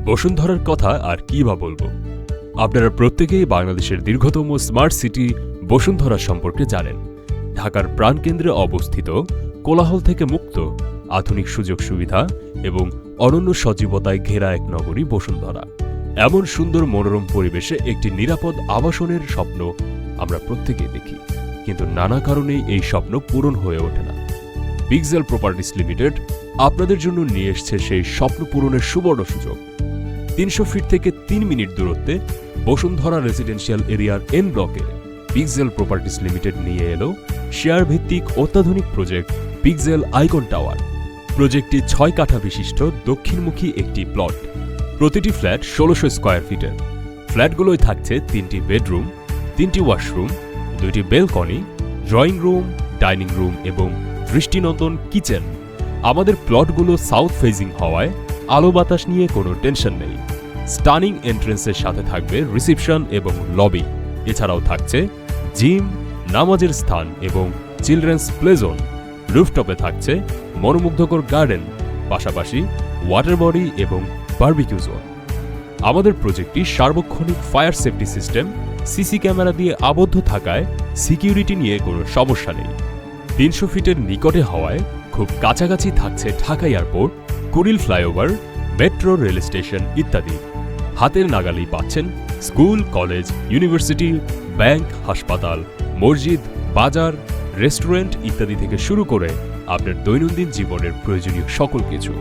বসুন্ধরার কথা আর কি বা বলবো। আপনারা প্রত্যেকেই বাংলাদেশের দীর্ঘতম স্মার্ট সিটি বসুন্ধরা সম্পর্কে জানেন। ঢাকার প্রাণকেন্দ্রে অবস্থিত, কোলাহল থেকে মুক্ত, আধুনিক সুযোগ সুবিধা এবং অনন্য সজীবতায় ঘেরা এক নগরী বসুন্ধরা। এমন সুন্দর মনোরম পরিবেশে একটি নিরাপদ আবাসনের স্বপ্ন আমরা প্রত্যেকেই দেখি, কিন্তু নানা কারণেই এই স্বপ্ন পূরণ হয়ে ওঠে না। পিক্সেল প্রপার্টিস লিমিটেড আপনাদের জন্য নিয়ে এসেছে সেই স্বপ্ন পূরণের সুবর্ণ সুযোগ। ৩০০ ফিট থেকে ৩ মিনিট দূরত্বে বসুন্ধরা রেসিডেন্সিয়াল এরিয়ার এন ব্লকে পিক্সেল প্রপার্টিস লিমিটেড নিয়ে এলো শেয়ার ভিত্তিক অত্যাধুনিক প্রজেক্ট পিক্সেল আইকন টাওয়ার। প্রজেক্টটি ৬ কাঠা বিশিষ্ট দক্ষিণমুখী একটি প্লট। প্রতিটি ফ্ল্যাট ১৬০০ স্কয়ার ফিটের। ফ্ল্যাটগুলোয় থাকছে ৩টি বেডরুম, ৩টি ওয়াশরুম, ২টি balcony, drawing room, dining room এবং দৃষ্টিনন্দন কিচেন। আমাদের প্লটগুলো সাউথ ফেজিং হওয়ায় আলো বাতাস নিয়ে কোনো টেনশন নেই। স্টানিং এন্ট্রেন্সের সাথে থাকবে রিসেপশন এবং লবি। এছাড়াও থাকছে জিম, নামাজের স্থান এবং চিলড্রেন্স প্লে জোন। রুফটপে থাকছে মনোমুগ্ধকর গার্ডেন, পাশাপাশি ওয়াটার বডি এবং বারবিকিউ জোন। আমাদের প্রজেক্টটি সার্বক্ষণিক fire safety system, CC camera দিয়ে আবদ্ধ থাকায় সিকিউরিটি নিয়ে কোনো সমস্যা নেই। ৩০০ ফিটের নিকটে হওয়ায় খুব কাছাকাছি থাকছে Dhaka airport, Kuril flyover, metro rail station ইত্যাদি। হাতের নাগালেই পাচ্ছেন স্কুল, কলেজ, ইউনিভার্সিটি, ব্যাংক, হাসপাতাল, মসজিদ, বাজার, রেস্টুরেন্ট ইত্যাদি থেকে শুরু করে আপনার দৈনন্দিন জীবনের প্রয়োজনীয় সকল কিছু।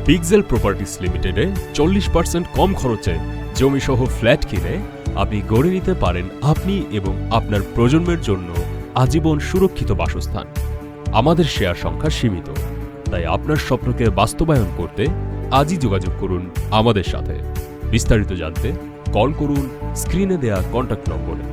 পিক্সেল প্রপার্টিস লিমিটেডে ৪০% কম খরচে জমিসহ ফ্ল্যাট কিনে আপনি গড়ে নিতে পারেন আপনি এবং আপনার প্রজন্মের জন্য আজীবন সুরক্ষিত বাসস্থান। আমাদের শেয়ার সংখ্যা সীমিত, তাই আপনার স্বপ্নকে বাস্তবায়ন করতে আজই যোগাযোগ করুন আমাদের সাথে। বিস্তারিত জানতে কল করুন স্ক্রিনে দেয়া কন্ট্যাক্ট নম্বরে।